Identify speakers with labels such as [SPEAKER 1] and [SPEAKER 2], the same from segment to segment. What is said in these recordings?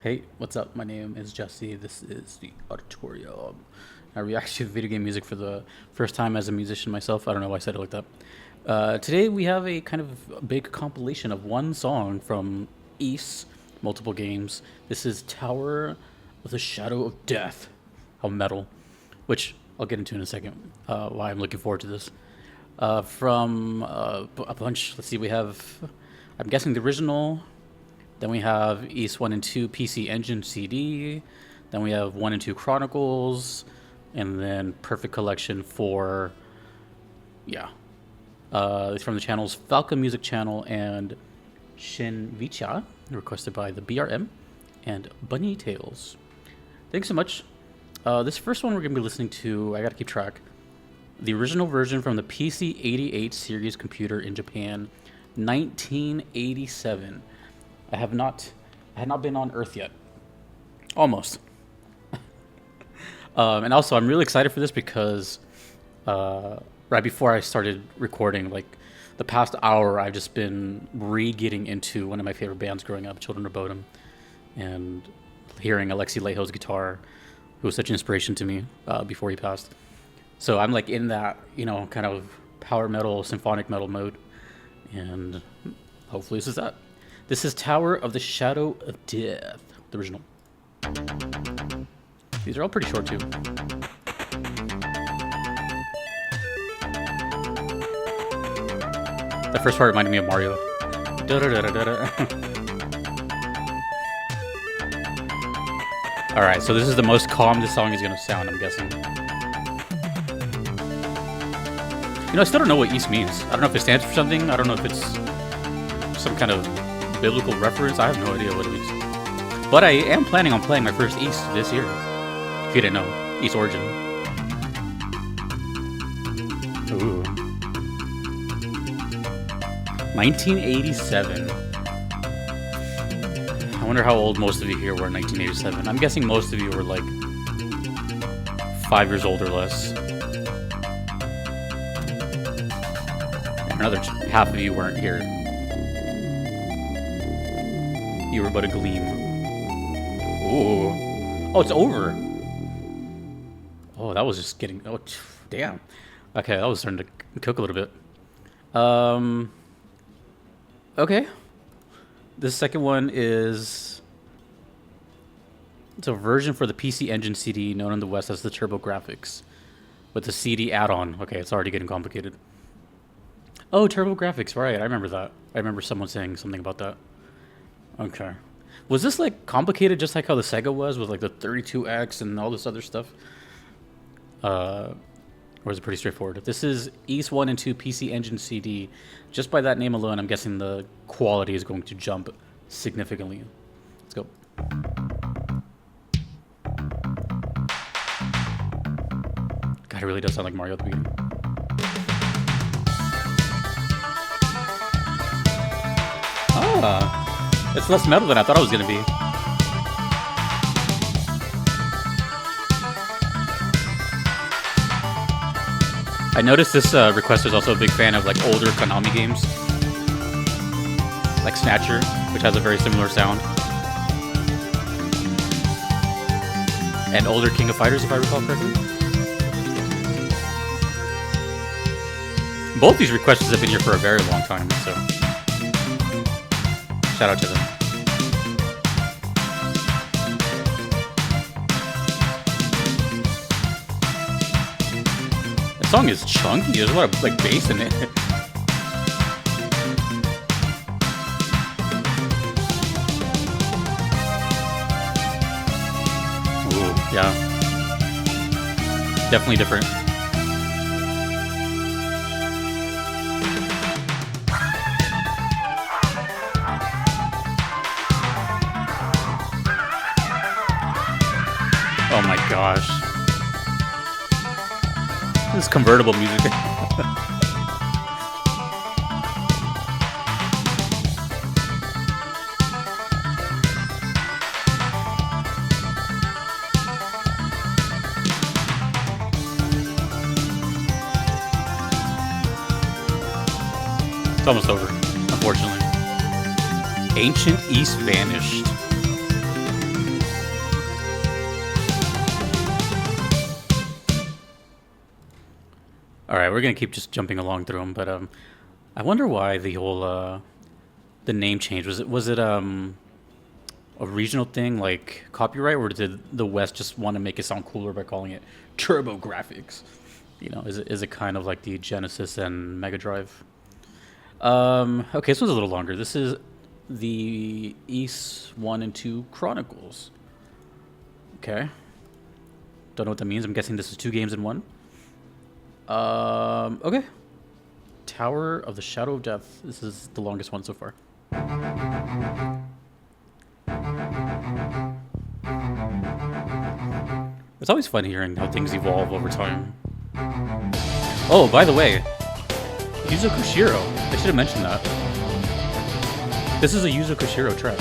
[SPEAKER 1] Hey, what's up? My name is Jesse. This is the Auditorium. I react to video game music for the first time as a musician myself. I don't know why I said it like that. Today we have a kind of big compilation of one song from East, multiple games. This is Tower of the Shadow of Death. How metal. Which I'll get into in a second, why I'm looking forward to this. From a bunch, let's see, we have, I'm guessing the original. Then we have East 1 and 2 PC Engine CD. Then we have 1 and 2 Chronicles. And then Perfect Collection for, it's from the channels Falcom Music Channel and Shin Vicha, requested by the BRM and Bunny Tales. Thanks so much. This first one we're going to be listening to, I got to keep track. The original version from the PC 88 series computer in Japan, 1987. I had not been on Earth yet. Almost. And also, I'm really excited for this because right before I started recording, like the past hour, I've just been getting into one of my favorite bands growing up, Children of Bodom, and hearing Alexi Laiho's guitar, who was such an inspiration to me before he passed. So I'm like in that, kind of power metal, symphonic metal mode, and hopefully this is that. This is Tower of the Shadow of Death, the original. These are all pretty short, too. The first part reminded me of Mario. Alright, so this is the most calm this song is going to sound, I'm guessing. I still don't know what East means. I don't know if it stands for something. I don't know if it's some kind of biblical reference. I have no idea what it means. But I am planning on playing my first East this year. If you didn't know, East Origin. Ooh. 1987. I wonder how old most of you here were in 1987. I'm guessing most of you were like 5 years old or less. And another half of you weren't here. You were but a gleam. Ooh. Oh, it's over. Oh, that was just getting... Oh, damn. Okay, that was starting to cook a little bit. Okay. This second one is... It's a version for the PC Engine CD, known in the West as the TurboGrafx, with the CD add-on. Okay, it's already getting complicated. Oh, TurboGrafx, right. I remember that. I remember someone saying something about that. Okay. Was this like complicated just like how the Sega was with like the 32X and all this other stuff? Or is it pretty straightforward? This is East 1 and 2 PC Engine CD. Just by that name alone, I'm guessing the quality is going to jump significantly. Let's go. God, it really does sound like Mario at the beginning. Ah. It's less metal than I thought it was going to be. I noticed this requester is also a big fan of like older Konami games. Like Snatcher, which has a very similar sound. And older King of Fighters, if I recall correctly. Both these requesters have been here for a very long time, so... Shout out to them. That song is chunky. There's a lot of like bass in it. Ooh, yeah. Definitely different. Oh my gosh. This is convertible music. It's almost over, unfortunately. Ancient East vanished. right, we're gonna keep just jumping along through them, but I wonder why the whole the name change was it a regional thing like copyright, or did the West just want to make it sound cooler by calling it Turbo Graphics? You know, is it kind of like the Genesis and Mega Drive? Okay, this one's a little longer. This is the East 1 and 2 Chronicles. Okay. Don't know what that means. I'm guessing this is 2 games in one. Okay. Tower of the Shadow of Death. This is the longest one so far. It's always fun hearing how things evolve over time. Oh, by the way, Yuzo Koshiro. I should have mentioned that. This is a Yuzo Koshiro track.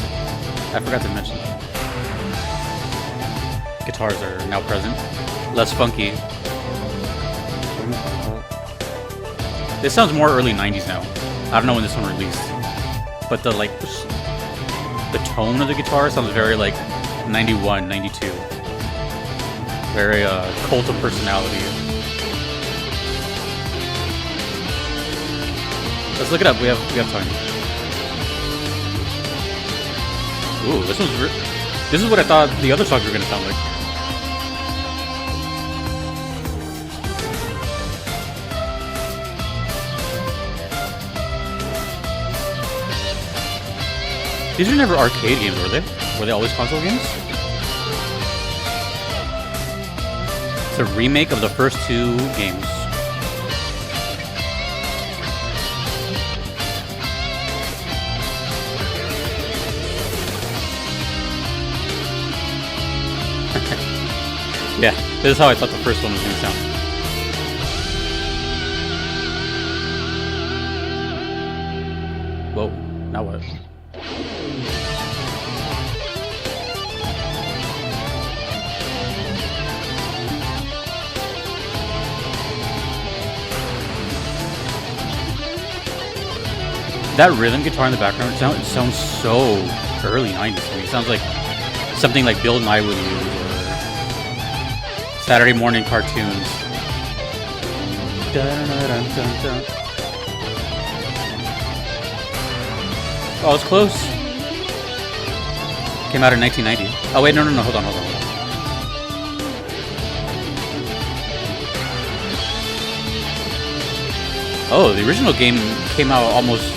[SPEAKER 1] I forgot to mention that. Guitars are now present. Less funky. This sounds more early 90s now. I don't know when this one released. But the tone of the guitar sounds very like 91, 92. Very cult of personality. Let's look it up. We have time. Ooh, this is what I thought the other songs were gonna sound like. These are never arcade games, were they? Were they always console games? It's a remake of the first 2 games. Yeah, this is how I thought the first one was going to sound. Whoa, now what? That rhythm guitar in the background sounds so early 90s to me. It sounds like something like Bill Nye would use, or Saturday morning cartoons. Oh, it's close. Came out in 1990. Oh wait, no, hold on. Oh, the original game came out almost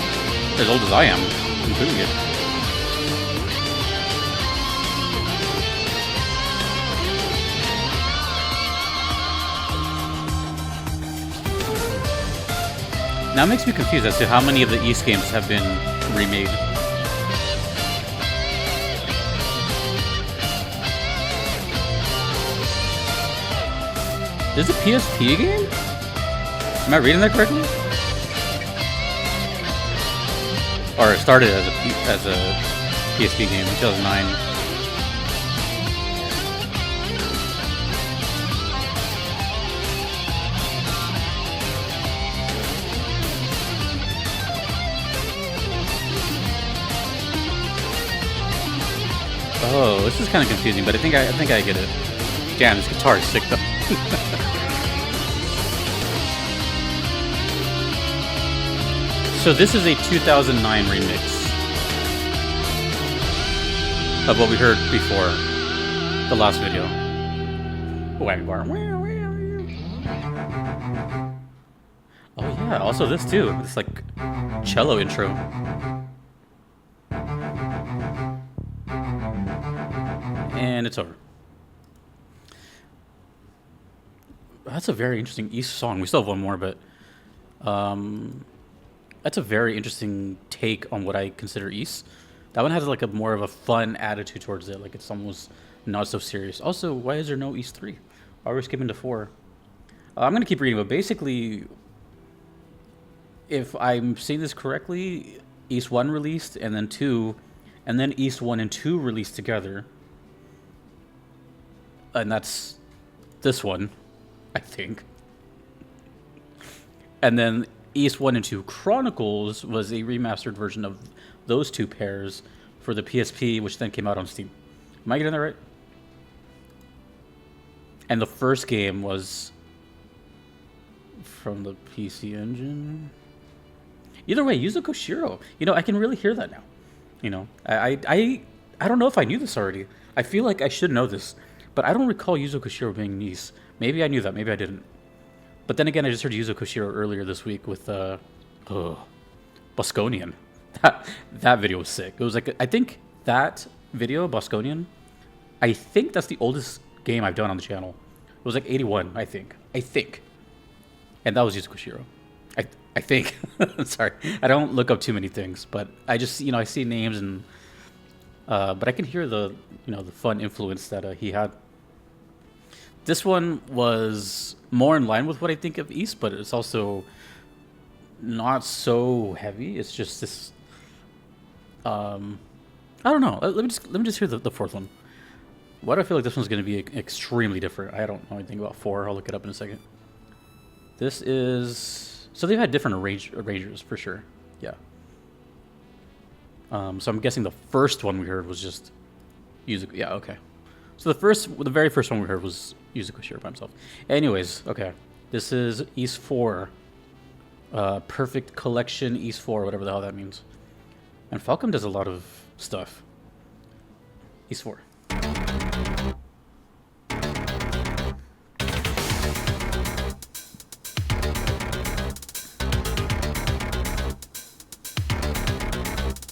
[SPEAKER 1] as old as I am, including it. Now it makes me confused as to how many of the East games have been remade. Is it a PSP game? Am I reading that correctly? Or it started as a PSP game in 2009. Oh, this is kind of confusing, but I think I get it. Damn, this guitar is sick though. So this is a 2009 remix of what we heard before the last video. Wagon bar. Oh yeah, also this too. This like cello intro. And it's over. That's a very interesting East song. We still have one more, but that's a very interesting take on what I consider East. That one has like a more of a fun attitude towards it. Like it's almost not so serious. Also, why is there no East 3? Why are we skipping to 4? I'm going to keep reading, but basically, if I'm saying this correctly, East 1 released, and then 2, and then East 1 and 2 released together. And that's this one, I think. And then East 1 and 2 Chronicles was a remastered version of those 2 pairs for the PSP, which then came out on Steam. Am I getting that right? And the first game was from the PC Engine. Either way, Yuzo Koshiro. You know, I can really hear that now. You know, I don't know if I knew this already. I feel like I should know this, but I don't recall Yuzo Koshiro being niece. Maybe I knew that. Maybe I didn't. But then again, I just heard Yuzo Koshiro earlier this week with Bosconian. That video was sick. It was like, I think that video, Bosconian, I think that's the oldest game I've done on the channel. It was like 81, I think. And that was Yuzo Koshiro. I think. Sorry. I don't look up too many things, but I just, you know, I see names and but I can hear the, you know, the fun influence that he had. This one was more in line with what I think of East, but it's also not so heavy. It's just this. I don't know. Let me just hear the fourth one. Why do I feel like this one's going to be extremely different? I don't know anything about 4. I'll look it up in a second. This is, so they've had different arrangers for sure. Yeah. So I'm guessing the first one we heard was just Yuzo. Yeah. Okay. So the very first one we heard was Yuzo Koshiro by himself. Anyways, okay. This is East 4. Perfect Collection East 4, whatever the hell that means. And Falcom does a lot of stuff. East 4.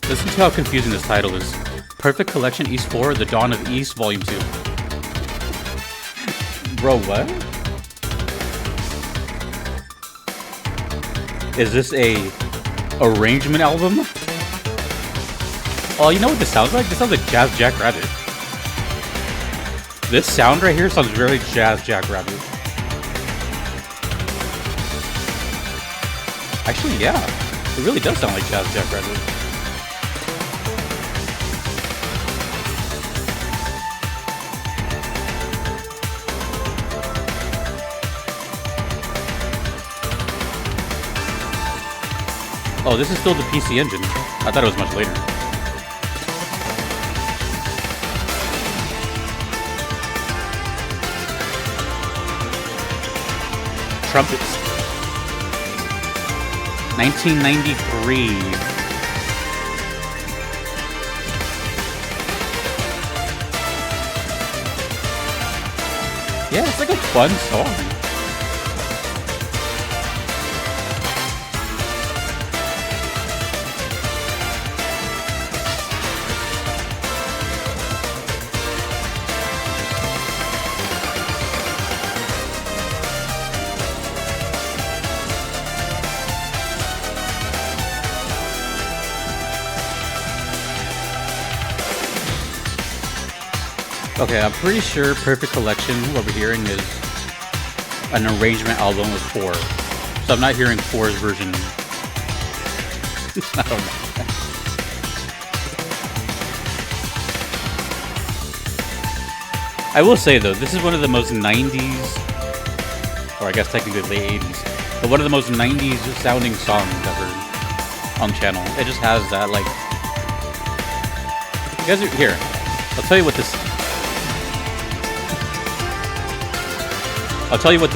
[SPEAKER 1] Listen to how confusing this title is. Perfect Collection East 4, The Dawn of East, Volume 2. Bro, what? Is this a arrangement album? Oh, you know what this sounds like? This sounds like Jazz Jackrabbit. This sound right here sounds very Jazz Jackrabbit. Actually, yeah. It really does sound like Jazz Jackrabbit. Oh, this is still the PC Engine. I thought it was much later. Trumpets. 1993. Yeah, it's like a fun song. Okay, I'm pretty sure Perfect Collection, what we're hearing is an arrangement album with 4. So I'm not hearing 4's version. I don't know. I will say though, this is one of the most 90s, or I guess technically late 80s, but one of the most 90s sounding songs ever on the channel. It just has that, like, you guys are here. I'll tell you what this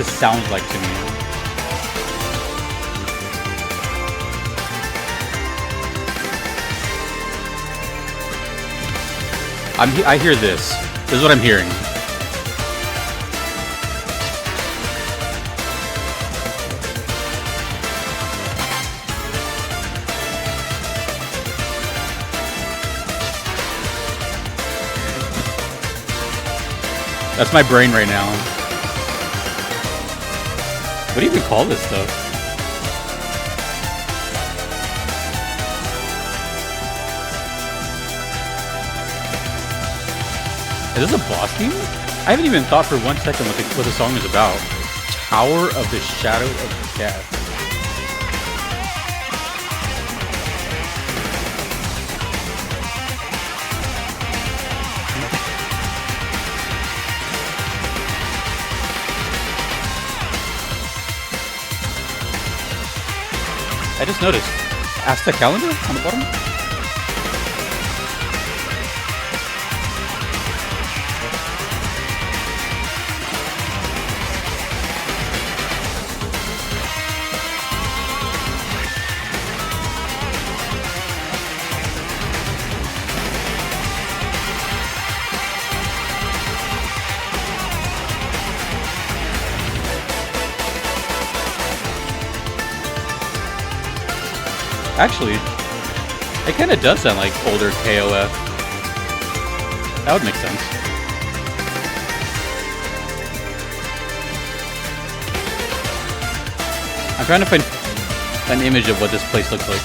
[SPEAKER 1] sounds like to me. I hear this. This is what I'm hearing. That's my brain right now. What do you even call this stuff? Is this a boss theme? I haven't even thought for 1 second what the song is about. Tower of the Shadow of the Cat. I just noticed. Aztec calendar on the bottom? Actually, it kind of does sound like older KOF. That would make sense. I'm trying to find an image of what this place looks like.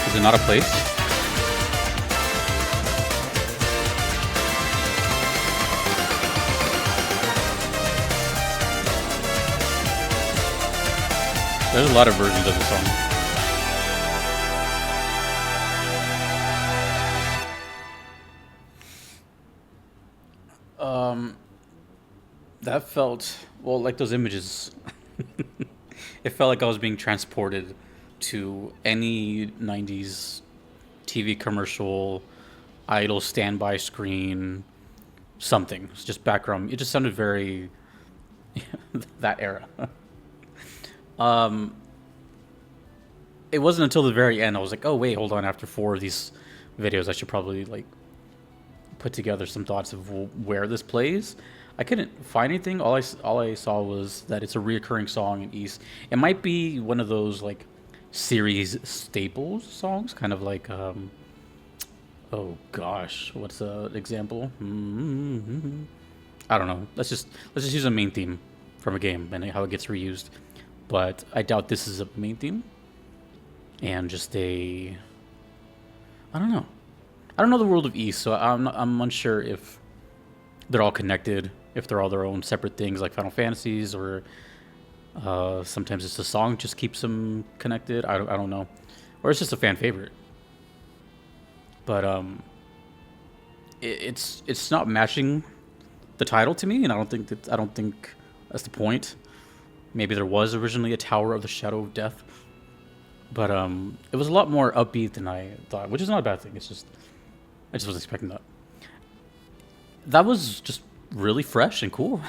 [SPEAKER 1] Is it not a place? There's a lot of versions of the song. That felt, well, like those images. It felt like I was being transported to any 90s TV commercial, idle standby screen, something. It's just background. It just sounded very that era. It wasn't until the very end I was like, oh wait, hold on. After 4 of these videos, I should probably like put together some thoughts of where this plays. I couldn't find anything. All I saw was that it's a reoccurring song in East. It might be one of those like series staples songs, kind of like oh gosh, what's an example? I don't know. Let's just use a main theme from a game and how it gets reused. But I doubt this is a main theme. And just a, I don't know. I don't know the world of East, so I'm unsure if they're all connected, if they're all their own separate things like Final Fantasies, or sometimes it's the song just keeps them connected. I don't know, or it's just a fan favorite. But it's not matching the title to me, and I don't think that's the point. Maybe there was originally a Tower of the Shadow of Death, but it was a lot more upbeat than I thought, which is not a bad thing. It's just I just wasn't expecting that. That was just really fresh and cool.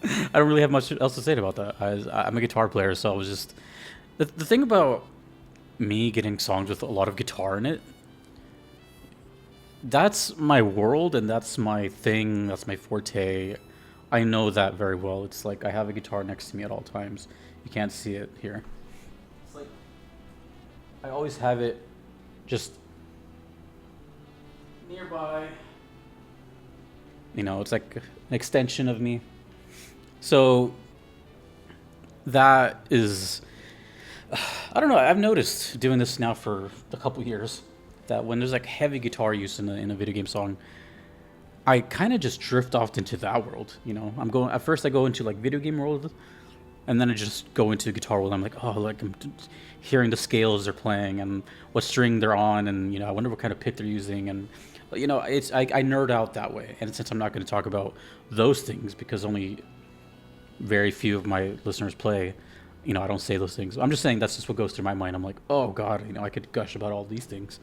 [SPEAKER 1] I don't really have much else to say about that. I'm a guitar player, so I was just the thing about me getting songs with a lot of guitar in it. That's my world, and that's my thing. That's my forte. I know that very well. It's like I have a guitar next to me at all times. You can't see it here. It's like I always have it just nearby. You know, it's like an extension of me. So that is, I don't know. I've noticed doing this now for a couple years that when there's like heavy guitar use in a video game song, I kind of just drift off into that world. You know, at first I go into like video game world, and then I just go into guitar world. I'm like, oh, like I'm hearing the scales they're playing and what string they're on, and you know, I wonder what kind of pick they're using, and you know, I nerd out that way. And since I'm not going to talk about those things because only very few of my listeners play, you know, I don't say those things. I'm just saying that's just what goes through my mind. I'm like, oh God, you know, I could gush about all these things.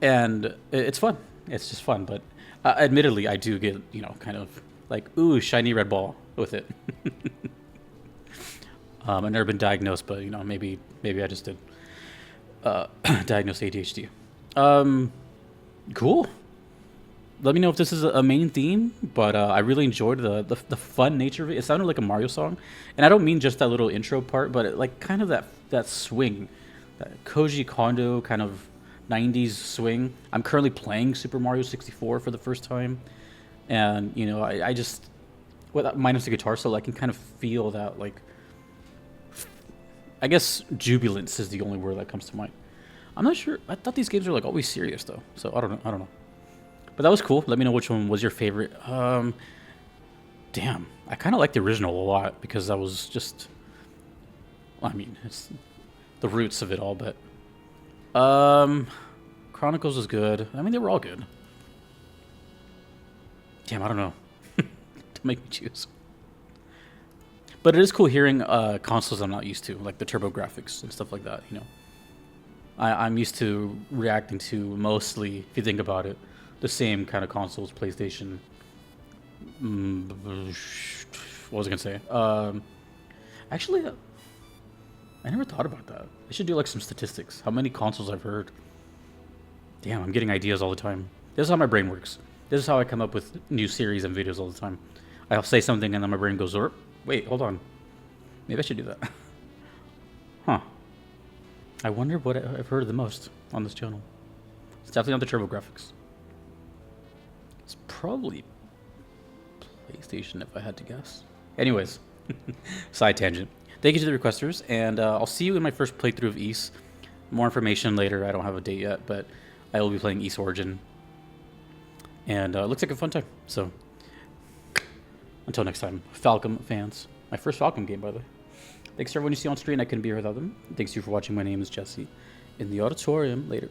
[SPEAKER 1] And it's fun. It's just fun. But admittedly, I do get, you know, kind of like, ooh, shiny red ball with it. I've never been diagnosed, but, you know, maybe I just did diagnose ADHD. Cool. Let me know if this is a main theme, but I really enjoyed the fun nature of it. It sounded like a Mario song, and I don't mean just that little intro part, but like kind of that swing, that Koji Kondo kind of 90s swing. I'm currently playing Super Mario 64 for the first time, and you know, I just, minus the guitar solo, I can kind of feel that, like, I guess jubilance is the only word that comes to mind. I'm not sure. I thought these games were like always serious though, so I don't know. But that was cool. Let me know which one was your favorite. Damn, I kind of like the original a lot because that was just, I mean, it's the roots of it all. But Chronicles was good. I mean, they were all good. Damn, I don't know. Don't make me choose. But it is cool hearing consoles I'm not used to, like the turbo graphics and stuff like that. You know, I'm used to reacting to mostly, if you think about it, the same kind of consoles, PlayStation. What was I gonna say? Actually, I never thought about that. I should do like some statistics. How many consoles I've heard? Damn, I'm getting ideas all the time. This is how my brain works. This is how I come up with new series and videos all the time. I'll say something and then my brain goes, "Oh, wait, hold on. Maybe I should do that." Huh. I wonder what I've heard the most on this channel. It's definitely not the TurboGrafx. It's probably PlayStation if I had to guess. Anyways, side tangent. Thank you to the requesters, and I'll see you in my first playthrough of Ys. More information later. I don't have a date yet, but I will be playing Ys Origin. And it looks like a fun time. So, until next time, Falcom fans. My first Falcom game, by the way. Thanks to everyone you see on screen. I couldn't be here without them. Thanks to you for watching. My name is Jesse. In the auditorium later.